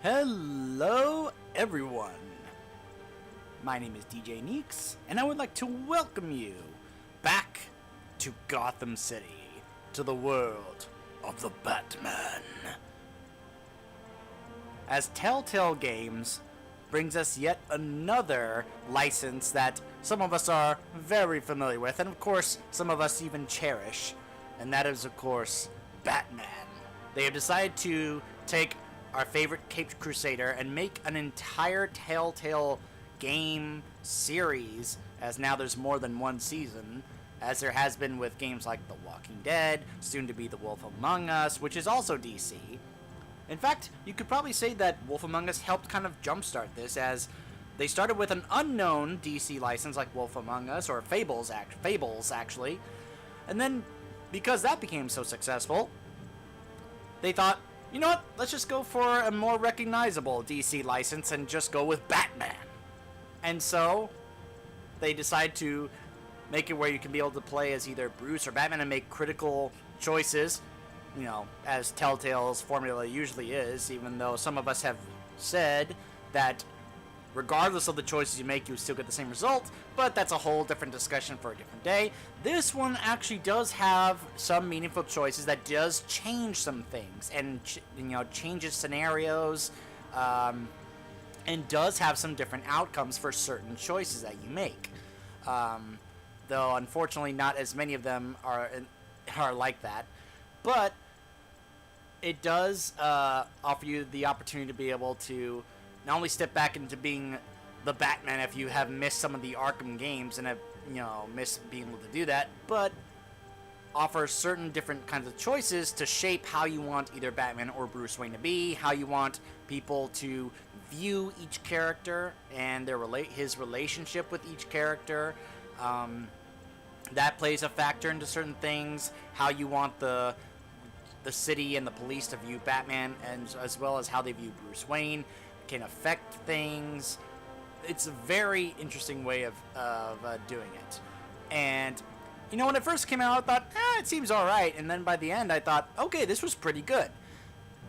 Hello everyone, my name is DJ Neeks, and I would like to welcome you back to Gotham City, to the world of the Batman. As Telltale Games brings us yet another license that some of us are very familiar with, and of course some of us even cherish, and that is of course Batman. They have decided to take our favorite Caped Crusader and make an entire Telltale game series, as now there's more than one season, as there has been with games like The Walking Dead, soon to be The Wolf Among Us, which is also DC. In fact, you could probably say that Wolf Among Us helped kind of jumpstart this, as they started with an unknown DC license like Wolf Among Us, or Fables actually, and then because that became so successful, they thought, you know what, let's just go for a more recognizable DC license and just go with Batman. And so, they decide to make it where you can be able to play as either Bruce or Batman and make critical choices, you know, as Telltale's formula usually is, even though some of us have said that regardless of the choices you make, you still get the same result, but that's a whole different discussion for a different day. This one actually does have some meaningful choices that does change some things, and changes scenarios, and does have some different outcomes for certain choices that you make. Though unfortunately not as many of them are like that, but it does offer you the opportunity to be able to not only step back into being the Batman if you have missed some of the Arkham games and have, missed being able to do that, but offer certain different kinds of choices to shape how you want either Batman or Bruce Wayne to be, how you want people to view each character and his relationship with each character. That plays a factor into certain things, how you want the city and the police to view Batman, and as well as how they view Bruce Wayne can affect things. It's a very interesting way of doing it. And when it first came out, I thought, it seems alright, and then by the end I thought, okay, this was pretty good.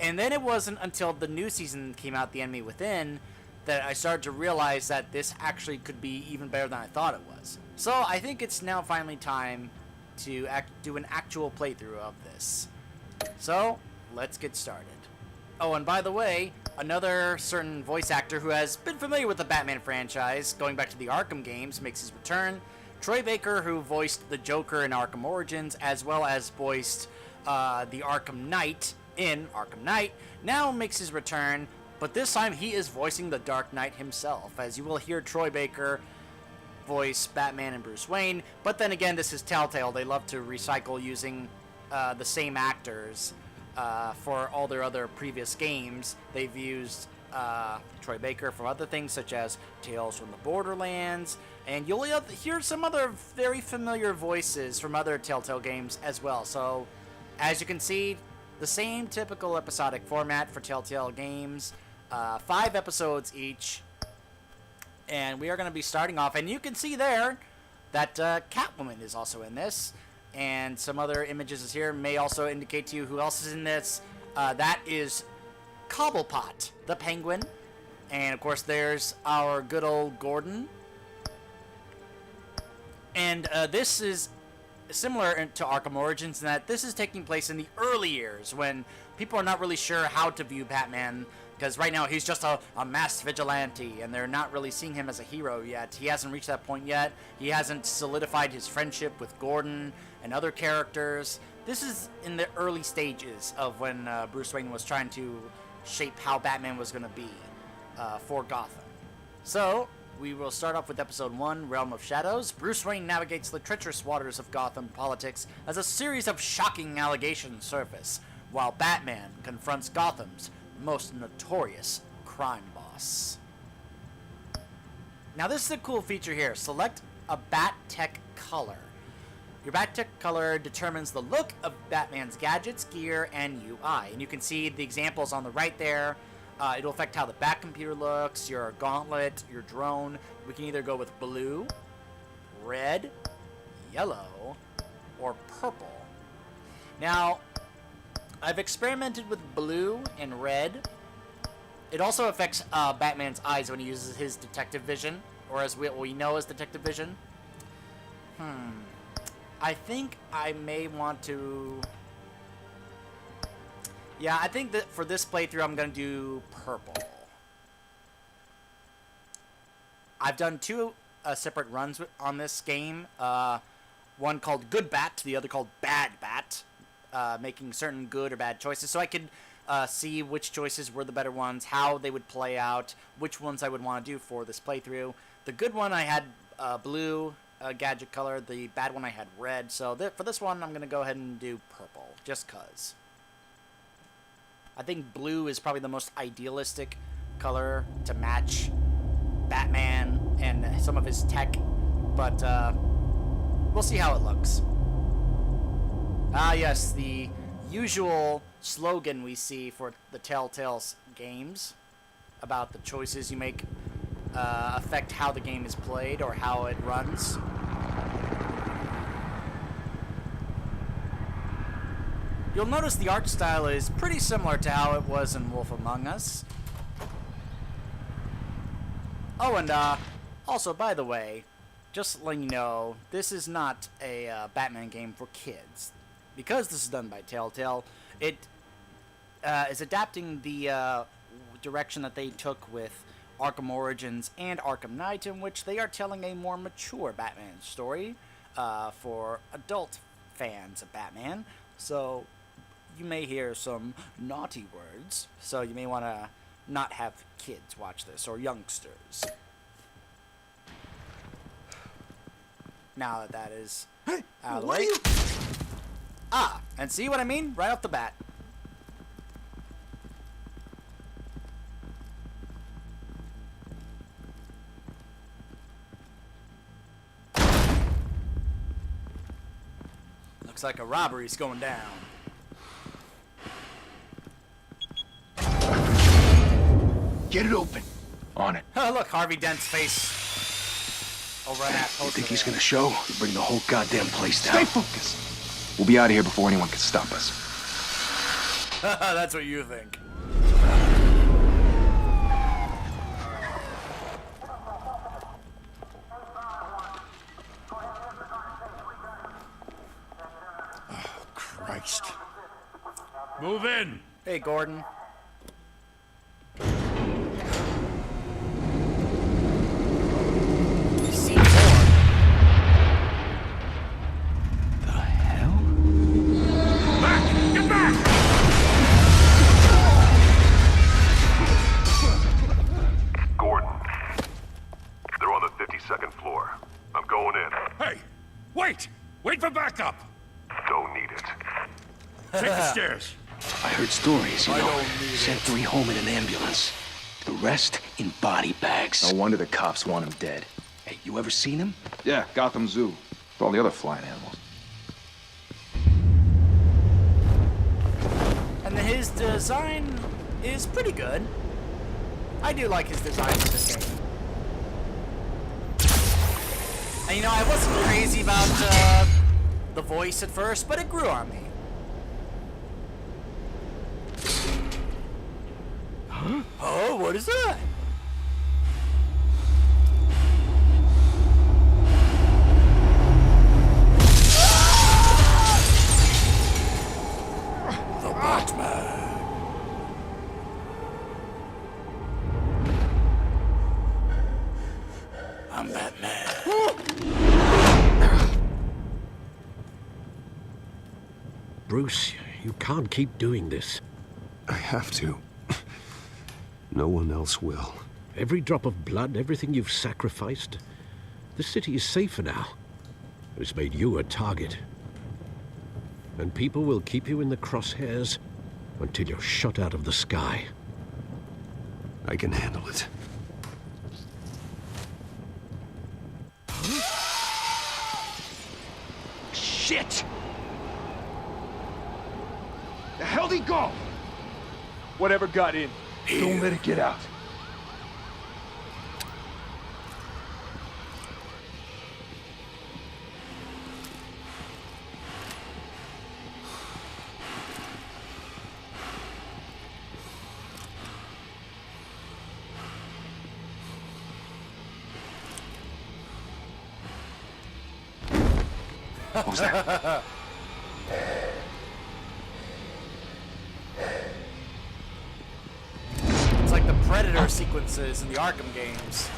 And then it wasn't until the new season came out, The Enemy Within, that I started to realize that this actually could be even better than I thought it was. So I think it's now finally time to do an actual playthrough of this. So, let's get started. Oh, and by the way, another certain voice actor who has been familiar with the Batman franchise, going back to the Arkham games, makes his return. Troy Baker, who voiced the Joker in Arkham Origins, as well as voiced the Arkham Knight in Arkham Knight, now makes his return, but this time he is voicing the Dark Knight himself, as you will hear Troy Baker voice Batman and Bruce Wayne. But then again, this is Telltale. They love to recycle using the same actors for all their other previous games. They've used Troy Baker for other things such as Tales from the Borderlands, and you'll hear some other very familiar voices from other Telltale games as well. So, as you can see, the same typical episodic format for Telltale games, 5 episodes each, and we are going to be starting off, and you can see there that Catwoman is also in this, and some other images here may also indicate to you who else is in this. That is Cobblepot, the Penguin, and of course there's our good old Gordon. And this is similar to Arkham Origins in that this is taking place in the early years when people are not really sure how to view Batman, because right now he's just a masked vigilante and they're not really seeing him as a hero yet. He hasn't reached that point yet. He hasn't solidified his friendship with Gordon and other characters. This is in the early stages of when Bruce Wayne was trying to shape how Batman was going to be for Gotham. So, we will start off with Episode 1, Realm of Shadows. Bruce Wayne navigates the treacherous waters of Gotham politics as a series of shocking allegations surface, while Batman confronts Gotham's most notorious crime boss. Now this is a cool feature here. Select a Bat-Tech color. Your Bat-Tech color determines the look of Batman's gadgets, gear, and UI. And you can see the examples on the right there. It'll affect how the Bat computer looks, your gauntlet, your drone. We can either go with blue, red, yellow, or purple. Now, I've experimented with blue and red, It also affects Batman's eyes when he uses his detective vision, or as what we know as detective vision. I think I may want to... Yeah, I think that for this playthrough, I'm going to do purple. I've done two separate runs on this game. One called Good Bat, the other called Bad Bat. Making certain good or bad choices. So I could see which choices were the better ones, how they would play out, which ones I would want to do for this playthrough. The good one I had blue gadget color. The bad one I had red. So for this one, I'm going to go ahead and do purple, just because. I think blue is probably the most idealistic color to match Batman and some of his tech, but we'll see how it looks. Ah, yes, the usual slogan we see for the Telltale games about the choices you make affect how the game is played or how it runs. You'll notice the art style is pretty similar to how it was in Wolf Among Us. Oh, and also, by the way, just letting you know, this is not a Batman game for kids. Because this is done by Telltale, it is adapting the direction that they took with Arkham Origins and Arkham Knight, in which they are telling a more mature Batman story for adult fans of Batman. So you may hear some naughty words, so you may want to not have kids watch this, or youngsters. Now that is out of the way. Ah, and see what I mean? Right off the bat. Looks like a robbery's going down. Get it open. On it. Oh, look, Harvey Dent's face over on that poster. You think he's gonna show? Bring the whole goddamn place down. Stay focused. We'll be out of here before anyone can stop us. That's what you think. Oh, Christ. Move in. Hey, Gordon. Wait for backup! Don't need it. Take the stairs. I heard stories, you know. Sent 3 home in an ambulance. The rest in body bags. No wonder the cops want him dead. Hey, you ever seen him? Yeah, Gotham Zoo. With all the other flying animals. And his design is pretty good. I do like his design for this game. And you know, I wasn't crazy about the voice at first, but it grew on me. Huh? Oh, what is that? The Batman. I'm Batman. Bruce, you can't keep doing this. I have to. No one else will. Every drop of blood, everything you've sacrificed. The city is safer now. It's made you a target. And people will keep you in the crosshairs until you're shot out of the sky. I can handle it. Shit! The hell'd he go? Whatever got in, don't let it get out. What was that? It's like the Predator sequences in the Arkham games.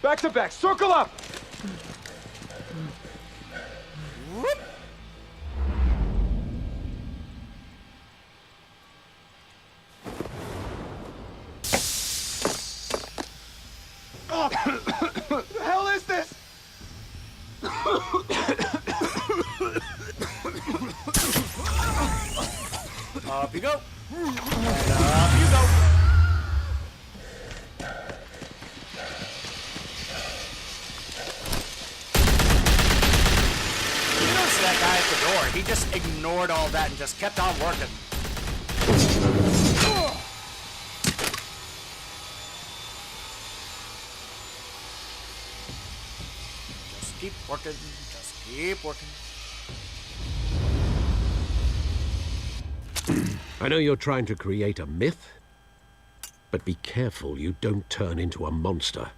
Back to back, circle up! Whoop. Oh, what the hell is this? Up you go. And up you go. You notice that guy at the door, he just ignored all that and just kept on working. Just keep working, just keep working. I know you're trying to create a myth, but be careful you don't turn into a monster.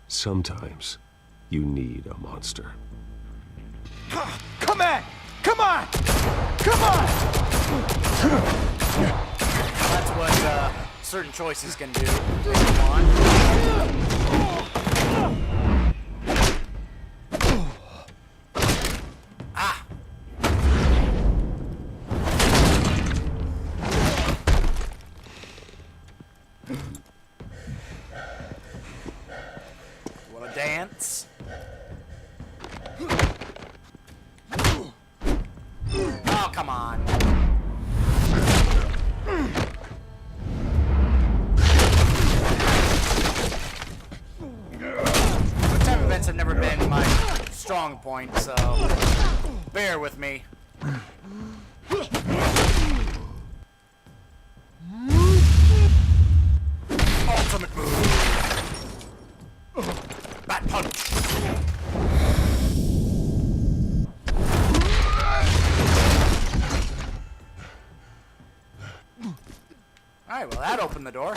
Sometimes you need a monster. Come on! Come on! Come on! That's what certain choices can do. Come on. Ah! Wanna dance? Oh, come on. Time events have never been my strong point, so bear with me. Ultimate move. Bat punch. Alright, well that opened the door.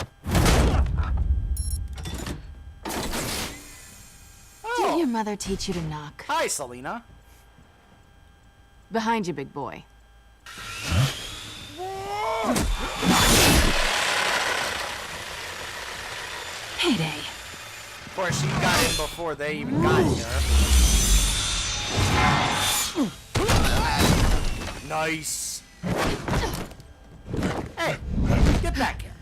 Did your mother teach you to knock? Hi, Selena. Behind you, big boy. Payday. Of course, you got in before they even got here. Nice. Hey, get back here.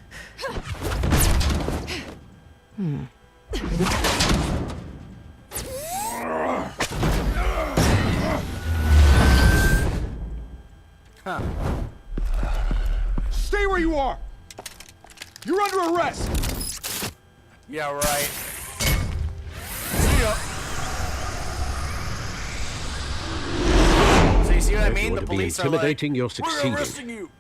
Huh. Stay where you are! You're under arrest! Yeah, right. See ya. So you see what I If you mean? want The to be police are like, intimidating, you're we're succeeding. arresting you.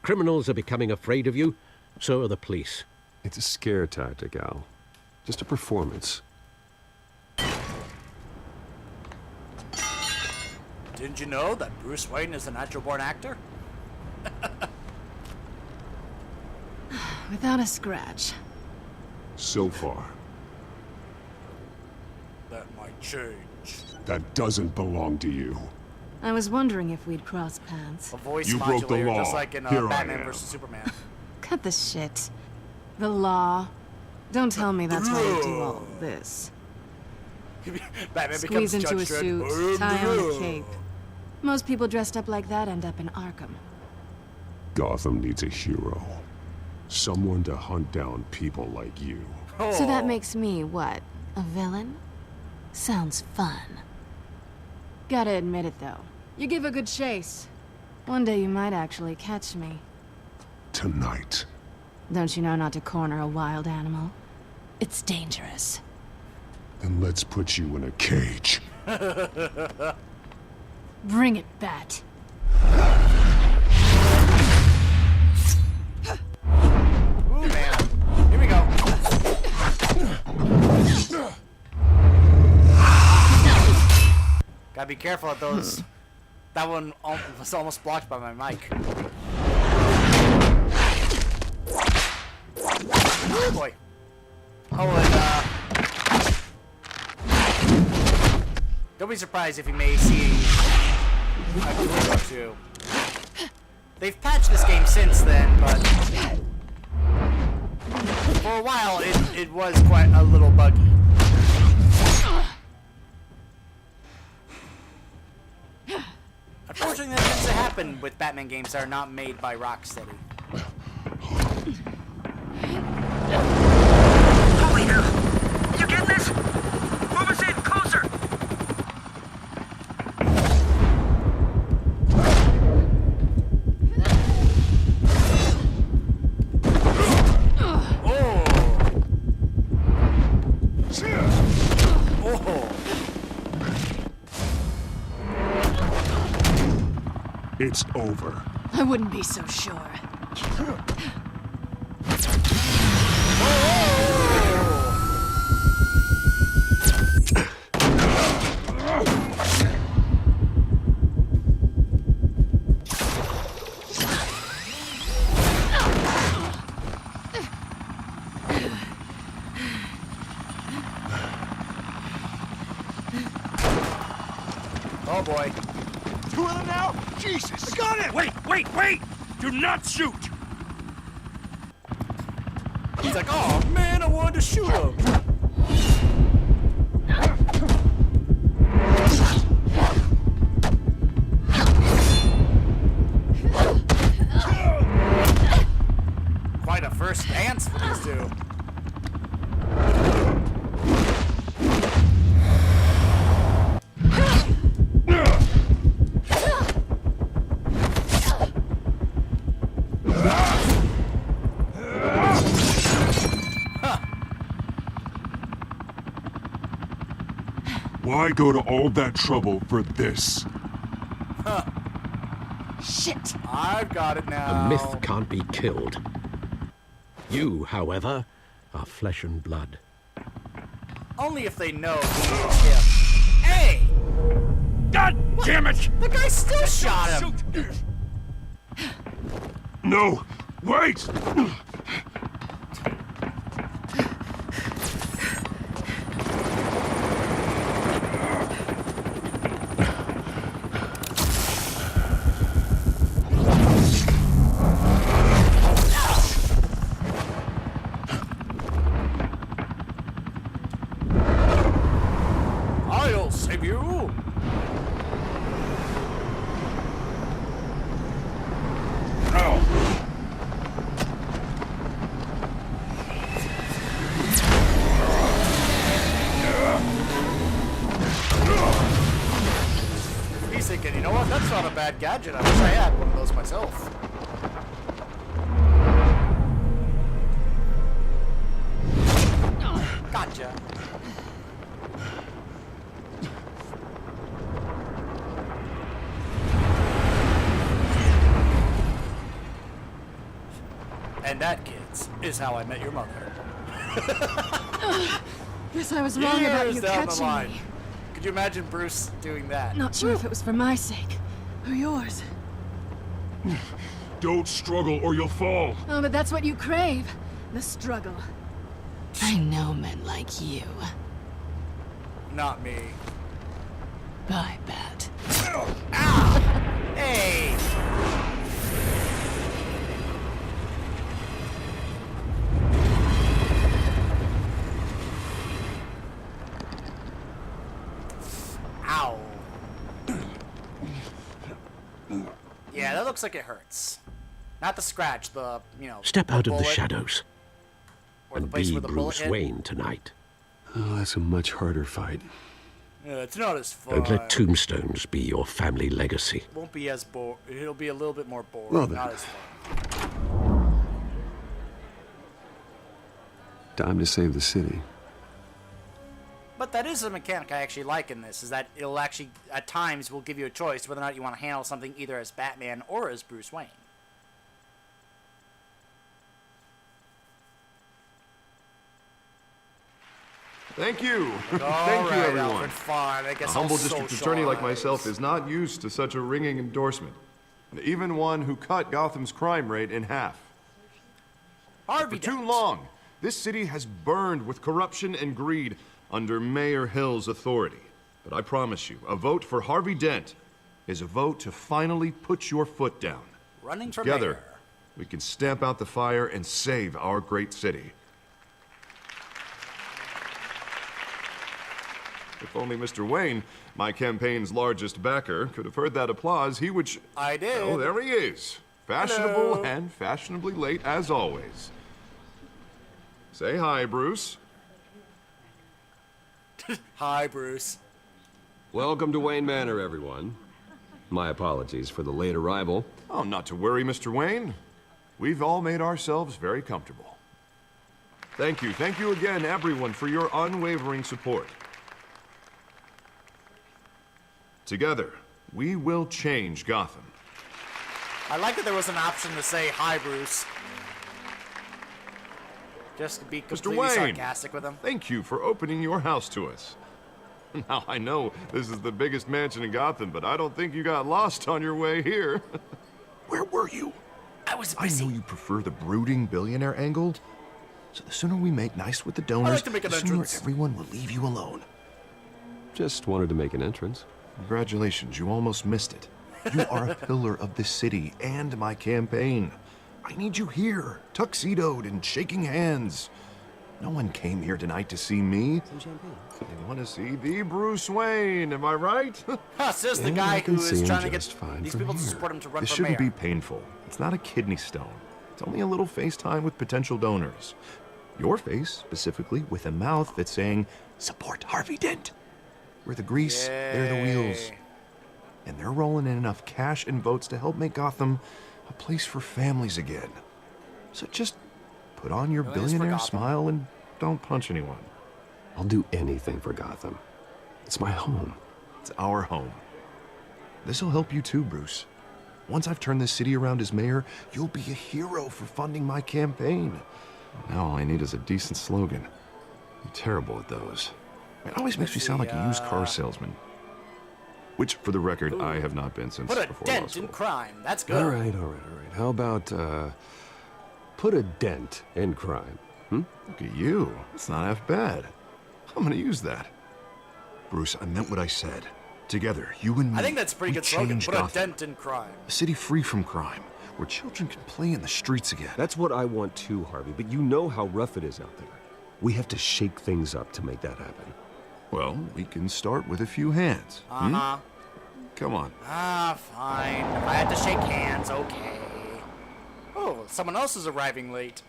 Criminals are becoming afraid of you, so are the police. It's a scare tactic, Al. Just a performance. Didn't you know that Bruce Wayne is a natural-born actor? Without a scratch. So far. That might change. That doesn't belong to you. I was wondering if we'd cross paths. A voice You broke the modulator, law. just like in Here I Batman am. vs. Superman. Cut the shit. The law. Don't tell me that's why you do all of this. Batman Squeeze becomes into a Judge suit, Dredd. tie on a cape. Most people dressed up like that end up in Arkham. Gotham needs a hero. Someone to hunt down people like you. So that makes me, what, a villain? Sounds fun. Gotta admit it, though. You give a good chase. One day you might actually catch me. Tonight. Don't you know not to corner a wild animal? It's dangerous. Then let's put you in a cage. Bring it, Bat. Gotta be careful at those. That one was almost blocked by my mic. Oh boy. Oh, and don't be surprised if you may see a glitch or two. They've patched this game since then, but for a while it was quite a little buggy. Unfortunately, that tends to happen with Batman games that are not made by Rocksteady. Holy hell! You get this? Move us in, closer! It's over. I wouldn't be so sure. Oh boy. Two of them now? Jesus! I got him! Wait! Do not shoot! He's like, oh man, I wanted to shoot him. Quite a first dance for these two. Why go to all that trouble for this? Shit! I've got it now. A myth can't be killed. You, however, are flesh and blood. Only if they know who is him. Hey! God damn it! The guy still shot him! No! Wait! I'll save you! He's thinking, you know what? That's not a bad gadget. I wish I had one of those myself. Gotcha. And that, kids, is how I met your mother. Guess I was wrong about Years you down the catching line. me. Could you imagine Bruce doing that? Not sure if it was for my sake or yours. Don't struggle or you'll fall. Oh, but that's what you crave. The struggle. I know men like you. Not me. I bet. Hey! Ow. Yeah, that looks like it hurts. Not the scratch, the, you know, Step out of the bullet, shadows or the and place be where the bullet Bruce hit. Wayne tonight. Oh, that's a much harder fight. Yeah, it's not as fun. Don't let tombstones be your family legacy. Won't be as boring. It'll be a little bit more boring. Well, then. Not as fun. Time to save the city. But that is a mechanic I actually like in this, is that it'll actually, at times, will give you a choice whether or not you want to handle something either as Batman or as Bruce Wayne. Thank you. All Thank you, right, everyone. Alfred, fine. I guess A humble I'll district attorney like socialize. myself is not used to such a ringing endorsement. And even one who cut Gotham's crime rate in half. Harvey For too Dent. long, this city has burned with corruption and greed under Mayor Hill's authority. But I promise you, a vote for Harvey Dent is a vote to finally put your foot down. Running for Together, mayor. we can stamp out the fire and save our great city. If only Mr. Wayne, my campaign's largest backer, could have heard that applause, he would... I did. Oh, there he is. Fashionable Hello. and fashionably late, as always. Say hi, Bruce. Hi, Bruce. Welcome to Wayne Manor, everyone. My apologies for the late arrival. Oh, not to worry, Mr. Wayne. We've all made ourselves very comfortable. Thank you again, everyone, for your unwavering support. Together, we will change Gotham. I like that there was an option to say hi, Bruce. Just to be completely Wayne. sarcastic with him. Thank you for opening your house to us. Now, I know this is the biggest mansion in Gotham, but I don't think you got lost on your way here. Where were you? I was I busy. know you prefer the brooding billionaire angle, so the sooner we make nice with the donors, to make an the sooner entrance. everyone will leave you alone. Just wanted to make an entrance. Congratulations, you almost missed it. You are a pillar of this city and my campaign. I need you here, tuxedoed and shaking hands. No one came here tonight to see me. They want to see the Bruce Wayne, am I right? Huh, says the And guy I can who see is him trying to get just fine these from people to here. support him to run This for shouldn't mayor. be painful. It's not a kidney stone. It's only a little FaceTime with potential donors. Your face, specifically, with a mouth that's saying, support Harvey Dent. We're the grease, they're the wheels. Yay. And they're rolling in enough cash and votes to help make Gotham a place for families again. So just put on your Millions for billionaire Gotham. smile and don't punch anyone. I'll do anything for Gotham. It's my home. It's our home. This'll help you too, Bruce. Once I've turned this city around as mayor, you'll be a hero for funding my campaign. Now all I need is a decent slogan. I'm terrible at those. It always makes me sound like a used car salesman. Which, for the record, I have not been since Put a before law dent in school. crime. That's good. All right. How about, put a dent in crime? Look at you. It's not half bad. I'm gonna use that. Bruce, I meant what I said. Together, you and me. I think that's a pretty we good slogan. change Put a Gotham. dent in crime. A city free from crime, where children can play in the streets again. That's what I want too, Harvey, but you know how rough it is out there. We have to shake things up to make that happen. Well, we can start with a few hands. Uh-huh. Come on. Ah, fine. If I had to shake hands, okay. Oh, someone else is arriving late.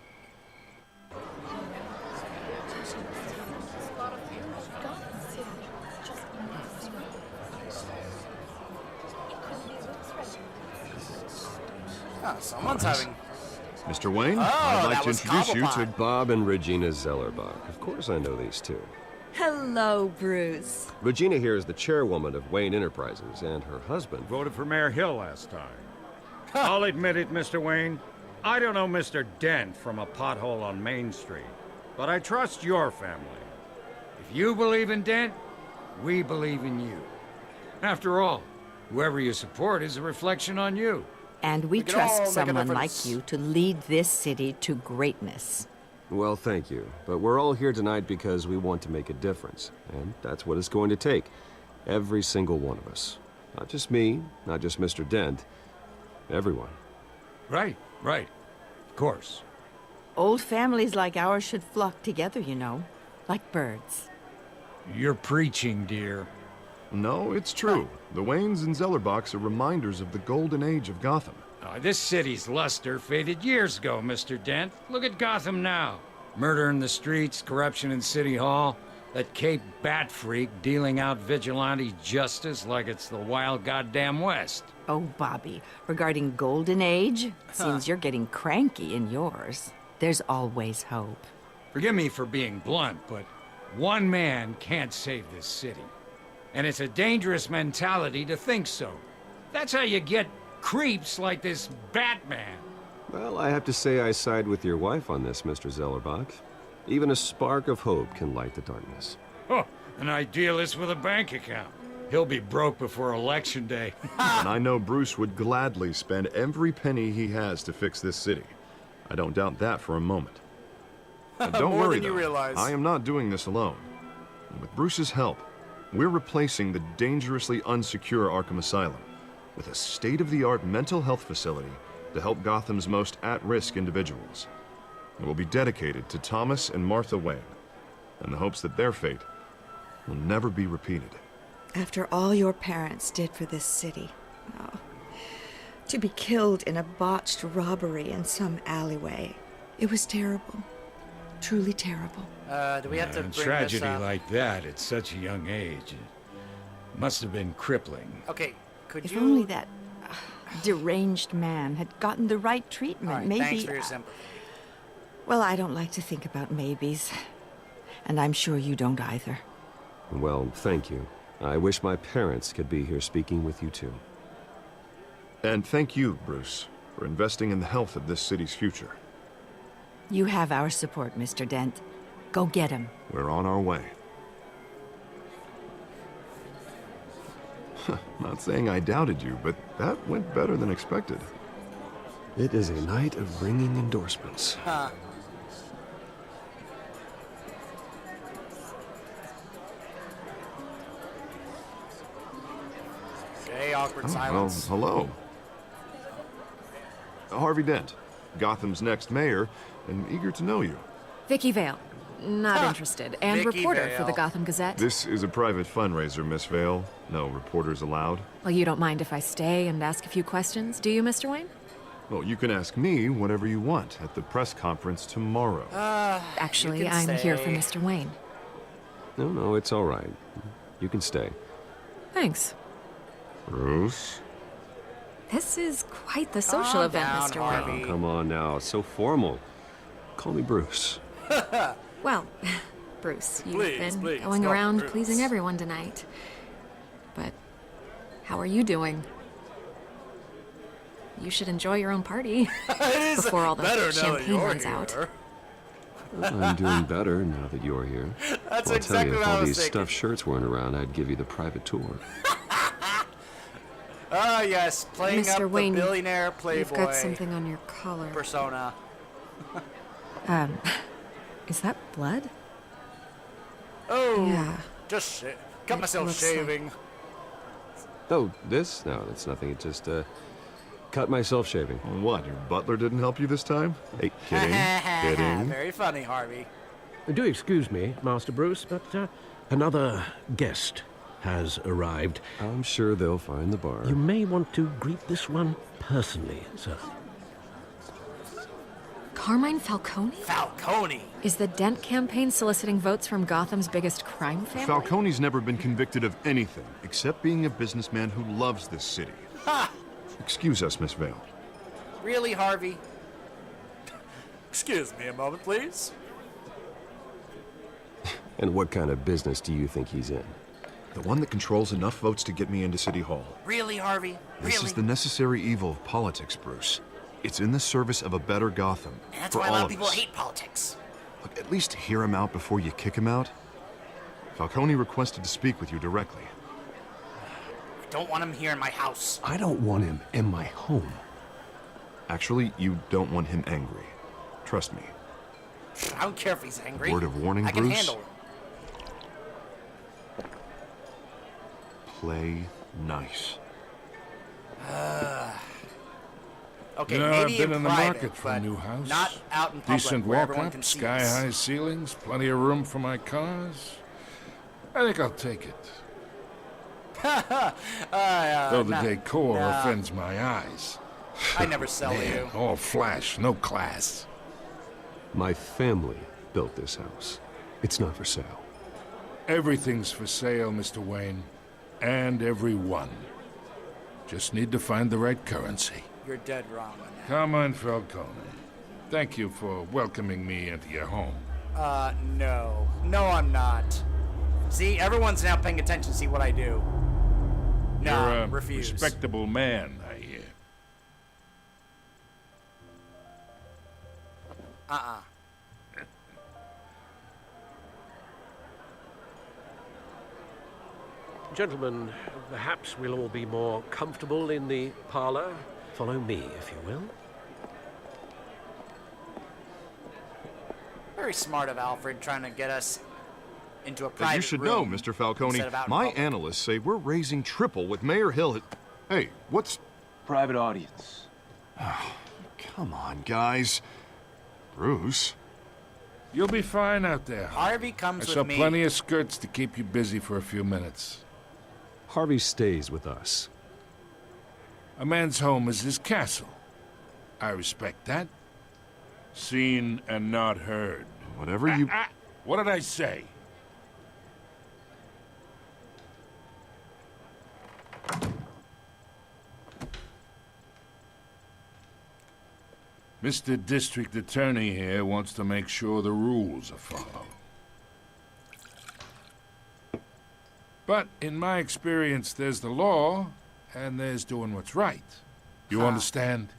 Ah, someone's having... Mr. Wayne, Oh, I'd like that to was introduce you to... Cobblepot. Bob and Regina Zellerbach. Of course I know these two. Hello, Bruce. Regina here is the chairwoman of Wayne Enterprises, and her husband... Voted for Mayor Hill last time. I'll admit it, Mr. Wayne. I don't know Mr. Dent from a pothole on Main Street, but I trust your family. If you believe in Dent, we believe in you. After all, whoever you support is a reflection on you. And we can all trust make a someone difference. like you to lead this city to greatness. Well, thank you. But we're all here tonight because we want to make a difference. And that's what it's going to take. Every single one of us. Not just me, not just Mr. Dent. Everyone. Right. Of course. Old families like ours should flock together, you know, like birds. You're preaching, dear. No, it's true. The Waynes and Zellerbachs are reminders of the golden age of Gotham. This city's luster faded years ago, Mr. Dent. Look at Gotham now. Murder in the streets, corruption in City Hall, that Cape Bat freak dealing out vigilante justice like it's the wild goddamn West. Oh, Bobby, regarding Golden Age, seems you're getting cranky in yours. There's always hope. Forgive me for being blunt, but one man can't save this city. And it's a dangerous mentality to think so. That's how you get creeps like this Batman. Well, I have to say I side with your wife on this, Mr. Zellerbach. Even a spark of hope can light the darkness. Oh, an idealist with a bank account. He'll be broke before Election Day. And I know Bruce would gladly spend every penny he has to fix this city. I don't doubt that for a moment. But don't More worry, than you though. realize. I am not doing this alone. And with Bruce's help, we're replacing the dangerously unsecure Arkham Asylum with a state-of-the-art mental health facility to help Gotham's most at-risk individuals. It will be dedicated to Thomas and Martha Wayne, in the hopes that their fate will never be repeated. After all your parents did for this city, oh, to be killed in a botched robbery in some alleyway, it was terrible. Truly terrible. Do we have to A bring tragedy this up? like that at such a young age, it must have been crippling. Okay, could If you... only that deranged man had gotten the right treatment, All right, maybe... thanks for your sympathy. Well, I don't like to think about maybes. And I'm sure you don't either. Well, thank you. I wish my parents could be here speaking with you too. And thank you, Bruce, for investing in the health of this city's future. You have our support, Mr. Dent. Go get him. We're on our way. Not saying I doubted you, but that went better than expected. It is a night of ringing endorsements. Huh. Okay, awkward Oh, silence. well, hello. Harvey Dent, Gotham's next mayor, and eager to know you. Vicky Vale. Not interested. And Vicky reporter for the Vale. Gotham Gazette. This is a private fundraiser, Miss Vale. No reporters allowed. Well, you don't mind if I stay and ask a few questions, do you, Mr. Wayne? Well, you can ask me whatever you want at the press conference tomorrow. Actually, can I'm here for stay. Mr. Wayne. No, it's all right. You can stay. Thanks. Bruce? This is quite the social Calm event, down, Mr. Harvey. Wayne. Oh, come on now. It's so formal. Call me Bruce. Well, Bruce, you've Please, been please, going not around Bruce. pleasing everyone tonight. But how are you doing? You should enjoy your own party It is before all the better now that champagne you're runs out. here. I'm doing better now that you're here. That's I'll exactly tell you, what if I all was these thinking. stuffed shirts weren't around, I'd give you the private tour. Ah, yes, playing Mr. up Wayne, the billionaire You've playboy got something on your collar. persona. Is that blood? Oh, Yeah. just cut It myself looks like- shaving. Oh, this? No, that's nothing. It just, cut myself shaving. What, your butler didn't help you this time? Hey, kidding, kidding. Very funny, Harvey. Do excuse me, Master Bruce, but another guest has arrived. I'm sure they'll find the bar. You may want to greet this one personally, sir. Carmine Falcone? Falcone. Is the Dent campaign soliciting votes from Gotham's biggest crime family? Falcone's never been convicted of anything except being a businessman who loves this city. Ha! Excuse us, Miss Vale. Really, Harvey? Excuse me a moment, please. And what kind of business do you think he's in? The one that controls enough votes to get me into City Hall. Really, Harvey? This Really? is the necessary evil of politics, Bruce. It's in the service of a better Gotham. And that's for why a all lot of of people us. hate politics. Look, at least hear him out before you kick him out. Falcone requested to speak with you directly. I don't want him here in my house. I don't want him in my home. Actually, you don't want him angry. Trust me. I don't care if he's angry. Word of warning, I can Bruce? handle him. Play nice. Okay, You know, maybe I've been in the private, market for a but new house. not out in public Decent where everyone walk-up, can see sky-high us. ceilings, plenty of room for my cars. I think I'll take it. Though the decor nah. offends my eyes. I never sell to Man, you. all flash, no class. My family built this house. It's not for sale. Everything's for sale, Mr. Wayne. And everyone. Just need to find the right currency. You're dead wrong on that. Carmine Falcone, thank you for welcoming me into your home. No. No, I'm not. See, everyone's now paying attention to see what I do. No, You're a refuse. respectable man, I hear. Gentlemen, perhaps we'll all be more comfortable in the parlor. Follow me, if you will. Very smart of Alfred trying to get us into a private You should room know, Mr. Falcone, instead of out in my public. analysts say we're raising triple with Mayor Hill. Hey, what's... Private audience. Come on, guys. Bruce? You'll be fine out there. Harvey I comes saw with me. plenty of skirts to keep you busy for a few minutes. Harvey stays with us. A man's home is his castle. I respect that. Seen and not heard. Whatever you... What did I say? Mr. District Attorney here wants to make sure the rules are followed. But in my experience, there's the law, and there's doing what's right. You understand?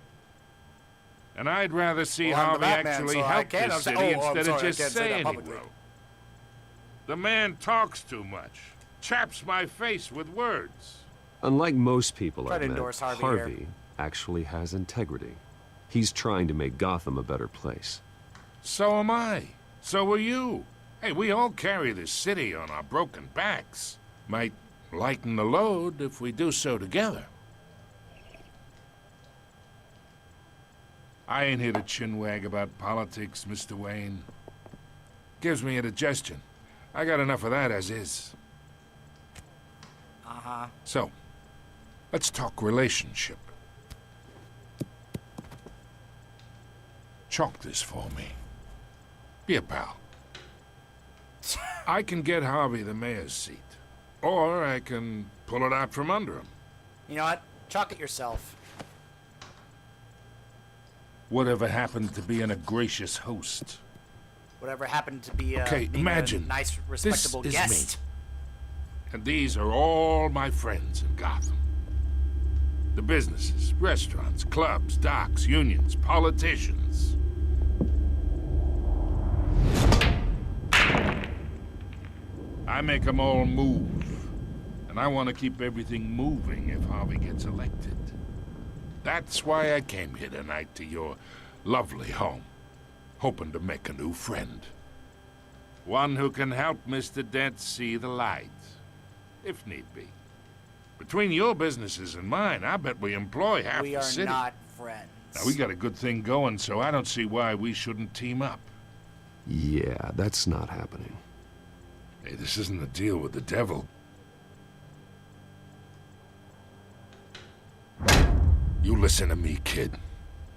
And I'd rather see Well, I'm the Harvey Batman, actually so I help can't. this I'm city saying- I'm instead of sorry, I just can't say that saying he publicly. will. The man talks too much. Chaps my face with words. Unlike most people Try I've to met, endorse Harvey Harvey actually has integrity. He's trying to make Gotham a better place. So am I. So are you. Hey, we all carry this city on our broken backs. Might lighten the load if we do so together. I ain't here to chinwag about politics, Mr. Wayne. Gives me indigestion. I got enough of that as is. Uh-huh. So, let's talk relationship. Chalk this for me. Be a pal. I can get Harvey the mayor's seat. Or I can pull it out from under him. You know what? Chalk it yourself. Whatever happened to being a gracious host? Whatever happened to be Okay, being imagine. a nice, respectable this is guest. me. And these are all my friends in Gotham. The businesses, restaurants, clubs, docks, unions, politicians. I make them all move. And I want to keep everything moving if Harvey gets elected. That's why I came here tonight to your lovely home, hoping to make a new friend. One who can help Mr. Dent see the light, if need be. Between your businesses and mine, I bet we employ half We the are city. not friends. Now, we got a good thing going, so I don't see why we shouldn't team up. Yeah, that's not happening. Hey, this isn't a deal with the devil. You listen to me, kid.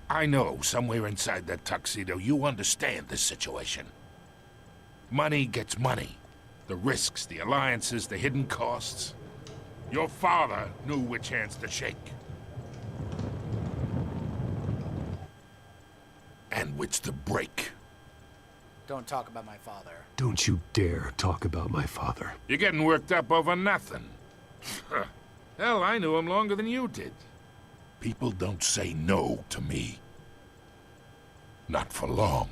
I know somewhere inside that tuxedo you understand this situation. Money gets money. The risks, the alliances, the hidden costs. Your father knew which hands to shake. And which to break. Don't talk about my father. Don't you dare talk about my father. You're getting worked up over nothing. Hell, I knew him longer than you did. People don't say no to me. Not for long.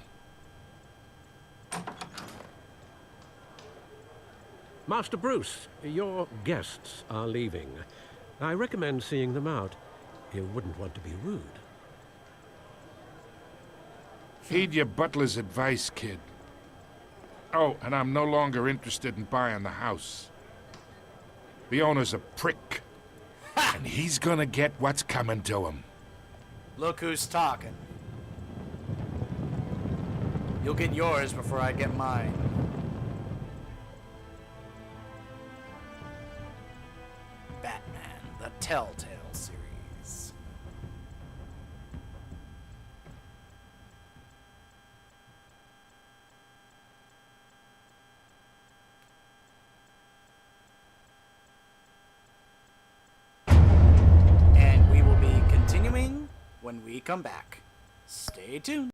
Master Bruce, your guests are leaving. I recommend seeing them out. You wouldn't want to be rude. Heed your butler's advice, kid. Oh, and I'm no longer interested in buying the house. The owner's a prick. And he's gonna get what's coming to him. Look who's talking. You'll get yours before I get mine. Batman, the Telltale series. And we will be continuing when we come back. Stay tuned.